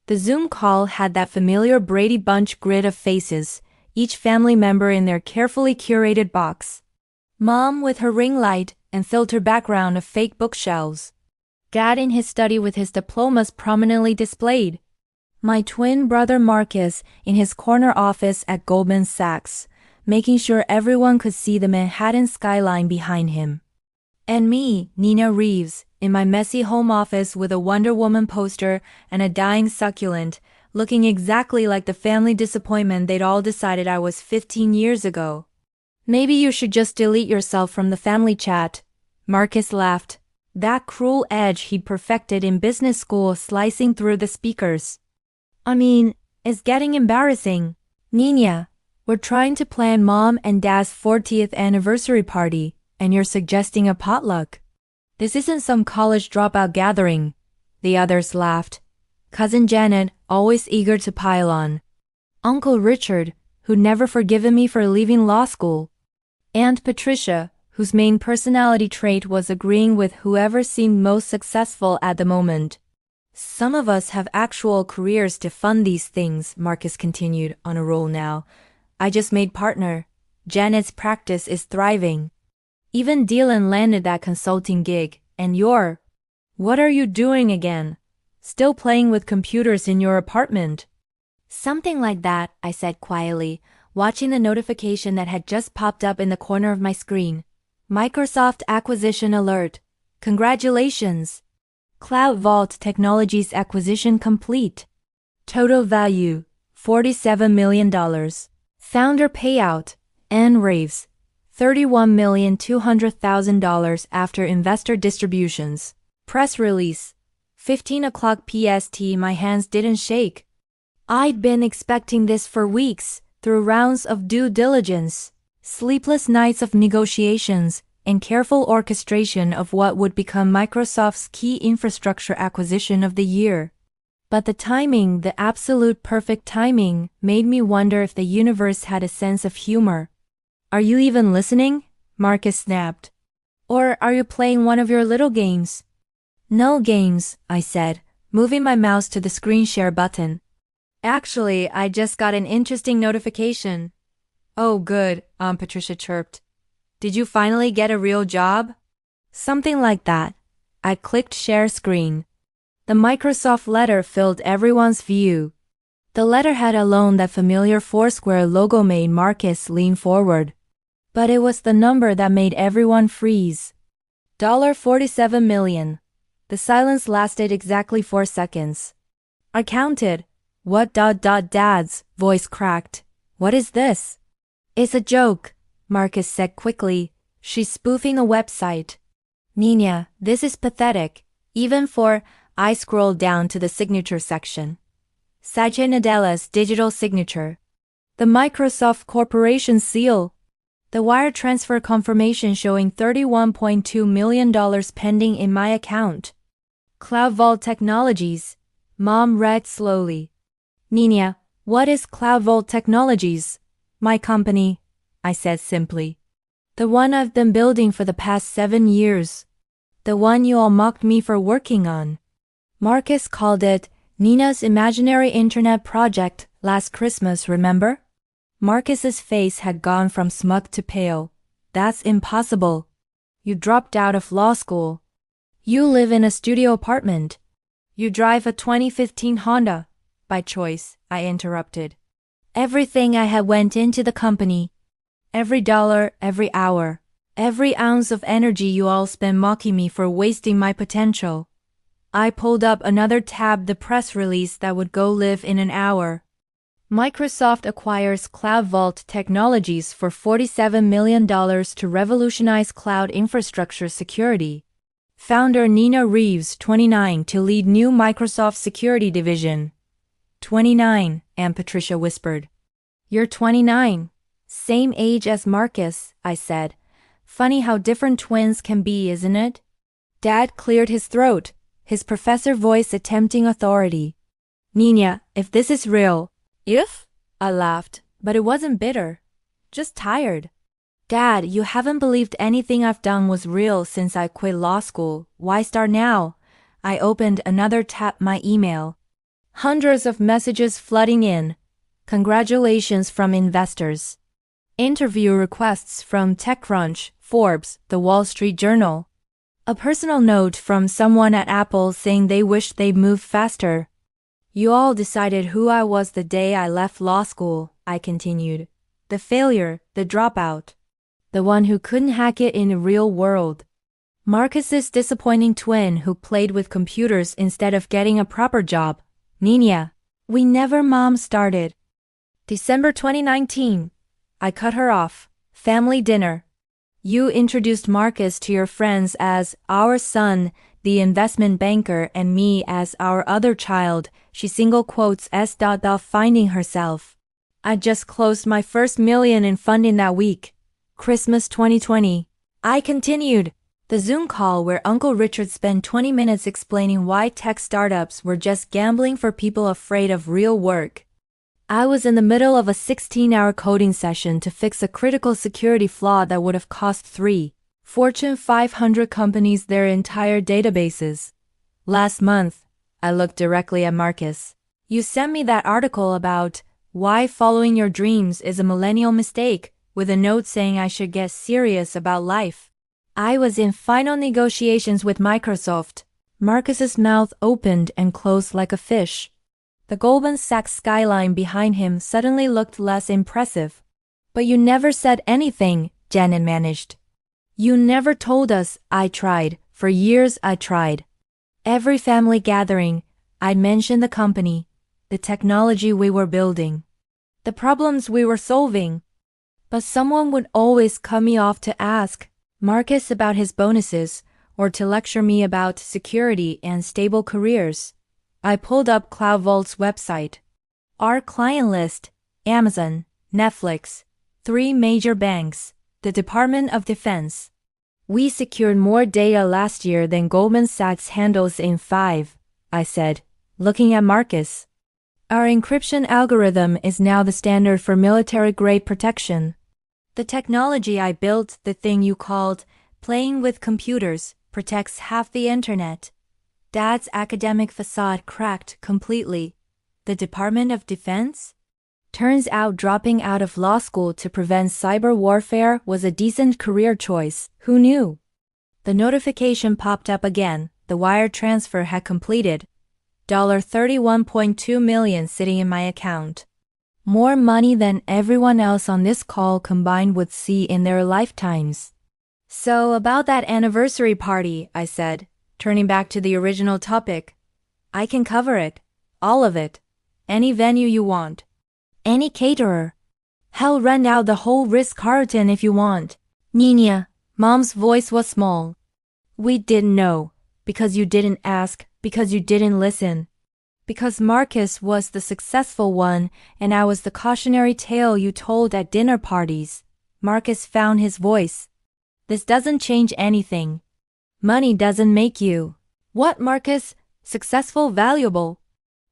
The Zoom call had that familiar Brady Bunch grid of faces, each family member in their carefully curated box. Mom with her ring light and filter background of fake bookshelves. Dad in his study with his diplomas prominently displayed. My twin brother Marcus in his corner office at Goldman Sachs, making sure everyone could see the Manhattan skyline behind him. And me, Nina Reeves, in my messy home office with a Wonder Woman poster and a dying succulent, looking exactly like the family disappointment they'd all decided I was 15 years ago. Maybe you should just delete yourself from the family chat. Marcus laughed, that cruel edge he'd perfected in business school slicing through the speakers. I mean, it's getting embarrassing. Nina, we're trying to plan Mom and Dad's 40th anniversary party, and you're suggesting a potluck. This isn't some college dropout gathering. The others laughed. Cousin Janet, always eager to pile on. Uncle Richard, who'd never forgiven me for leaving law school. Aunt Patricia, whose main personality trait was agreeing with whoever seemed most successful at the moment. Some of us have actual careers to fund these things, Marcus continued, on a roll now. I just made partner. Janet's practice is thriving. Even Dylan landed that consulting gig, and you're... What are you doing again? Still playing with computers in your apartment? Something like that, I said quietly, watching the notification that had just popped up in the corner of my screen. Microsoft acquisition alert. Congratulations! Cloud Vault Technologies acquisition complete. Total value, $47 million. Founder payout, N Raves, $31,200,000 after investor distributions. Press release. 15 o'clock PST. My hands didn't shake. I'd been expecting this for weeks, through rounds of due diligence, sleepless nights of negotiations, and careful orchestration of what would become Microsoft's key infrastructure acquisition of the year. But the timing, the absolute perfect timing, made me wonder if the universe had a sense of humor. Are you even listening? Marcus snapped. Or are you playing one of your little games? No games, I said, moving my mouse to the screen share button. Actually, I just got an interesting notification. Oh good, Aunt Patricia chirped. Did you finally get a real job? Something like that. I clicked share screen. The Microsoft letter filled everyone's view. The letterhead alone, that familiar Foursquare logo, made Marcus lean forward. But it was the number that made everyone freeze. $47 million. The silence lasted exactly 4 seconds. I counted. What? Dad's voice cracked. What is this? It's a joke, Marcus said quickly. She's spoofing a website. Nina, this is pathetic. Even for... I scrolled down to the signature section. Satya Nadella's digital signature. The Microsoft Corporation seal. The wire transfer confirmation showing $31.2 million pending in my account. Cloud Vault Technologies. Mom read slowly. Nina, what is Cloud Vault Technologies? My company, I said simply. The one I've been building for the past 7 years. The one you all mocked me for working on. Marcus called it Nina's Imaginary Internet Project last Christmas, remember? Marcus's face had gone from smug to pale. That's impossible. You dropped out of law school. You live in a studio apartment. You drive a 2015 Honda. By choice, I interrupted. Everything I had went into the company. Every dollar, every hour, every ounce of energy you all spent mocking me for wasting my potential. I pulled up another tab, the press release that would go live in an hour. Microsoft acquires Cloud Vault Technologies for $47 million to revolutionize cloud infrastructure security. Founder Nina Reeves, 29, to lead new Microsoft security division. 29, Aunt Patricia whispered. You're 29. Same age as Marcus, I said. Funny how different twins can be, isn't it? Dad cleared his throat, his professor voice attempting authority. Nina, if this is real... If? I laughed, but it wasn't bitter. Just tired. Dad, you haven't believed anything I've done was real since I quit law school. Why start now? I opened another tab, my email. Hundreds of messages flooding in. Congratulations from investors. Interview requests from TechCrunch, Forbes, The Wall Street Journal. A personal note from someone at Apple saying they wished they'd moved faster. You all decided who I was the day I left law school, I continued. The failure, the dropout. The one who couldn't hack it in the real world. Marcus's disappointing twin who played with computers instead of getting a proper job. Nina. We never mom started. December 2019. I cut her off. Family dinner. You introduced Marcus to your friends as our son, the investment banker, and me as our other child, she single quotes finding herself. I just closed my first $1 million in funding that week. Christmas 2020. I continued. The Zoom call where Uncle Richard spent 20 minutes explaining why tech startups were just gambling for people afraid of real work. I was in the middle of a 16-hour coding session to fix a critical security flaw that would have cost 3 Fortune 500 companies their entire databases. Last month, I looked directly at Marcus. You sent me that article about why following your dreams is a millennial mistake, with a note saying I should get serious about life. I was in final negotiations with Microsoft. Marcus's mouth opened and closed like a fish. The Goldman Sachs skyline behind him suddenly looked less impressive. But you never said anything, Janet managed. You never told us. I tried. For years I tried. Every family gathering, I'd mention the company, the technology we were building, the problems we were solving. But someone would always cut me off to ask Marcus about his bonuses or to lecture me about security and stable careers. I pulled up CloudVault's website. Our client list: Amazon, Netflix, 3 major banks, the Department of Defense. We secured more data last year than Goldman Sachs handles in 5, I said, looking at Marcus. Our encryption algorithm is now the standard for military-grade protection. The technology I built, the thing you called playing with computers, protects half the internet. Dad's academic facade cracked completely. The Department of Defense? Turns out dropping out of law school to prevent cyber warfare was a decent career choice. Who knew? The notification popped up again. The wire transfer had completed. $31.2 million sitting in my account. More money than everyone else on this call combined would see in their lifetimes. So about that anniversary party, I said, turning back to the original topic. I can cover it. All of it. Any venue you want. Any caterer. Hell, rent out the whole Ritz-Carlton if you want. Nina, Mom's voice was small. We didn't know. Because you didn't ask. Because you didn't listen. Because Marcus was the successful one and I was the cautionary tale you told at dinner parties. Marcus found his voice. This doesn't change anything. Money doesn't make you. What, Marcus? Successful, valuable?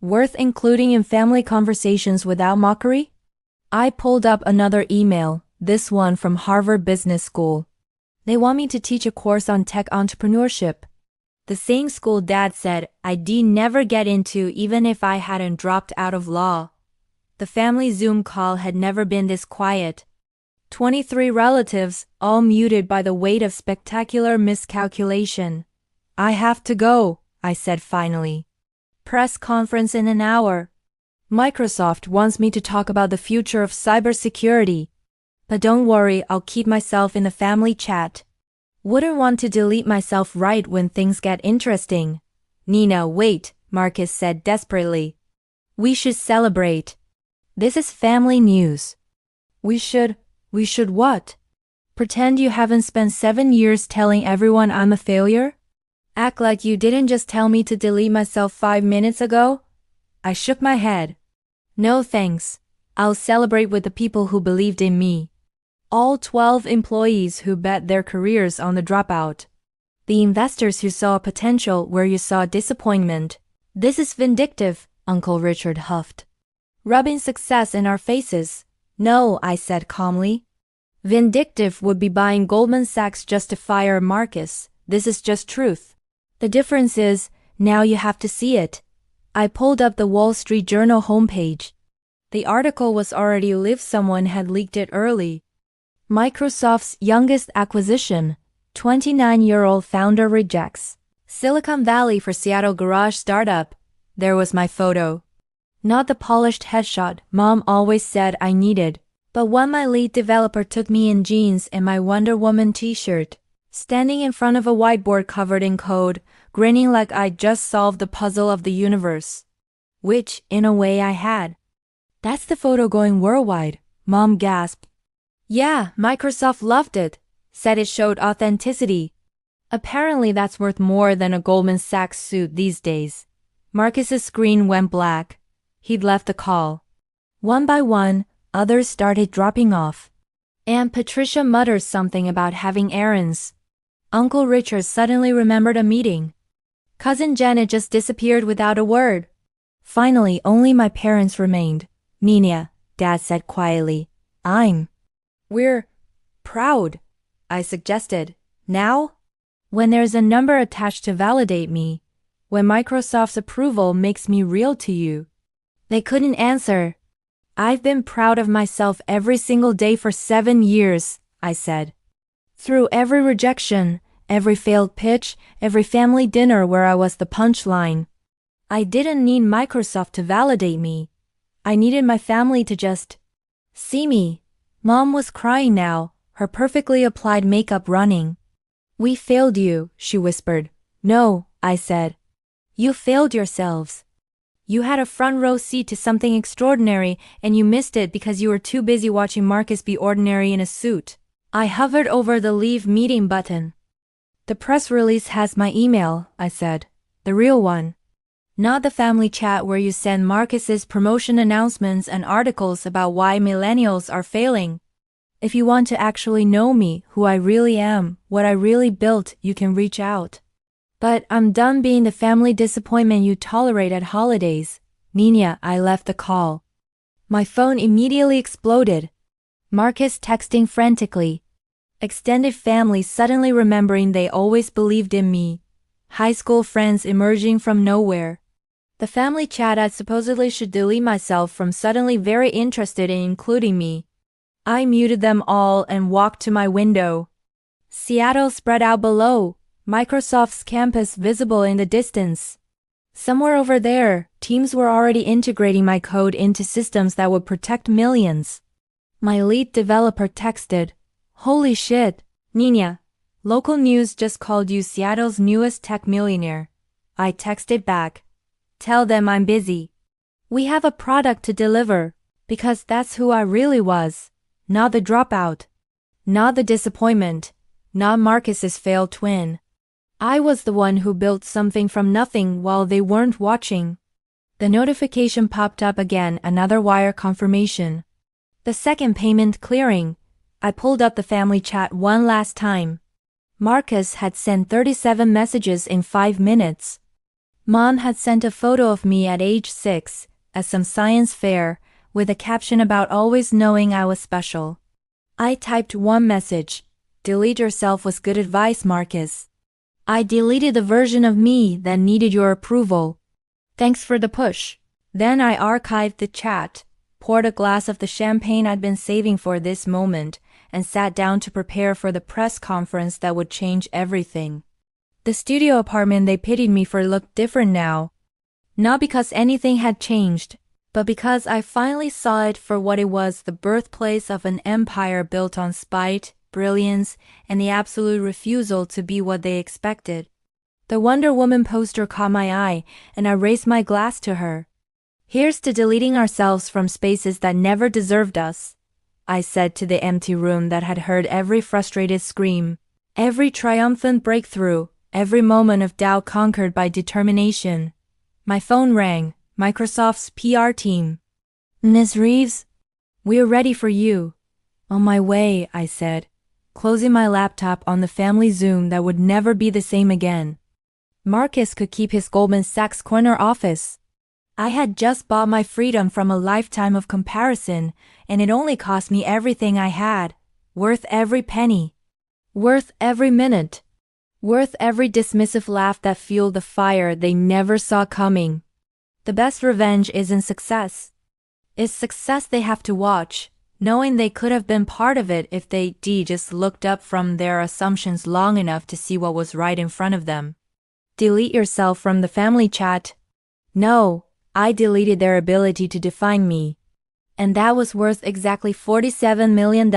Worth including in family conversations without mockery? I pulled up another email, this one from Harvard Business School. They want me to teach a course on tech entrepreneurship. The same school Dad said I'd never get into even if I hadn't dropped out of law. The family Zoom call had never been this quiet. 23 relatives, all muted by the weight of spectacular miscalculation. I have to go, I said finally. Press conference in an hour. Microsoft wants me to talk about the future of cybersecurity. But don't worry, I'll keep myself in the family chat. Wouldn't want to delete myself right when things get interesting. Nina, wait, Marcus said desperately. We should celebrate. This is family news. We should what? Pretend you haven't spent 7 years telling everyone I'm a failure? Act like you didn't just tell me to delete myself 5 minutes ago? I shook my head. No thanks. I'll celebrate with the people who believed in me. All 12 employees who bet their careers on the dropout. The investors who saw potential where you saw disappointment. This is vindictive, Uncle Richard huffed. Rubbing success in our faces. No, I said calmly. Vindictive would be buying Goldman Sachs just to fire Marcus. This is just truth. The difference is, now you have to see it. I pulled up the Wall Street Journal homepage. The article was already live. Someone had leaked it early. Microsoft's youngest acquisition, 29-year-old founder rejects Silicon Valley for Seattle garage startup. There was my photo. Not the polished headshot Mom always said I needed, but one my lead developer took me in jeans and my Wonder Woman t-shirt, standing in front of a whiteboard covered in code, grinning like I'd just solved the puzzle of the universe. Which, in a way, I had. That's the photo going worldwide, Mom gasped. Yeah, Microsoft loved it, said it showed authenticity. Apparently that's worth more than a Goldman Sachs suit these days. Marcus's screen went black. He'd left the call. One by one, others started dropping off. Aunt Patricia muttered something about having errands. Uncle Richard suddenly remembered a meeting. Cousin Janet just disappeared without a word. Finally, only my parents remained. Nina, Dad said quietly. We're proud, I suggested. Now? When there's a number attached to validate me. When Microsoft's approval makes me real to you. They couldn't answer. I've been proud of myself every single day for 7 years, I said. Through every rejection, every failed pitch, every family dinner where I was the punchline. I didn't need Microsoft to validate me. I needed my family to just see me. Mom was crying now, her perfectly applied makeup running. We failed you, she whispered. No, I said. You failed yourselves. You had a front row seat to something extraordinary and you missed it because you were too busy watching Marcus be ordinary in a suit. I hovered over the leave meeting button. The press release has my email, I said. The real one. Not the family chat where you send Marcus's promotion announcements and articles about why millennials are failing. If you want to actually know me, who I really am, what I really built, you can reach out. But I'm done being the family disappointment you tolerate at holidays. Nina, I left the call. My phone immediately exploded. Marcus texting frantically. Extended family suddenly remembering they always believed in me. High school friends emerging from nowhere. The family chat I supposedly should delete myself from suddenly very interested in including me. I muted them all and walked to my window. Seattle spread out below. Microsoft's campus visible in the distance. Somewhere over there, teams were already integrating my code into systems that would protect millions. My lead developer texted, Holy shit, Nina. Local news just called you Seattle's newest tech millionaire. I texted back. Tell them I'm busy. We have a product to deliver, because that's who I really was. Not the dropout. Not the disappointment. Not Marcus's failed twin. I was the one who built something from nothing while they weren't watching. The notification popped up again, another wire confirmation. The second payment clearing. I pulled up the family chat one last time. Marcus had sent 37 messages in 5 minutes. Mom had sent a photo of me at age 6 at some science fair with a caption about always knowing I was special. I typed one message. Delete yourself was good advice, Marcus. I deleted the version of me that needed your approval. Thanks for the push. Then I archived the chat, poured a glass of the champagne I'd been saving for this moment, and sat down to prepare for the press conference that would change everything. The studio apartment they pitied me for looked different now. Not because anything had changed, but because I finally saw it for what it was, the birthplace of an empire built on spite, brilliance, and the absolute refusal to be what they expected. The Wonder Woman poster caught my eye, and I raised my glass to her. Here's to deleting ourselves from spaces that never deserved us, I said to the empty room that had heard every frustrated scream, every triumphant breakthrough, every moment of doubt conquered by determination. My phone rang. Microsoft's PR team. Ms. Reeves? We're ready for you. On my way, I said, closing my laptop on the family Zoom that would never be the same again. Marcus could keep his Goldman Sachs corner office. I had just bought my freedom from a lifetime of comparison, and it only cost me everything I had, worth every penny, worth every minute, worth every dismissive laugh that fueled the fire they never saw coming. The best revenge isn't success. It's success they have to watch, knowing they could have been part of it if they just looked up from their assumptions long enough to see what was right in front of them. Delete yourself from the family chat. No, I deleted their ability to define me. And that was worth exactly $47 million.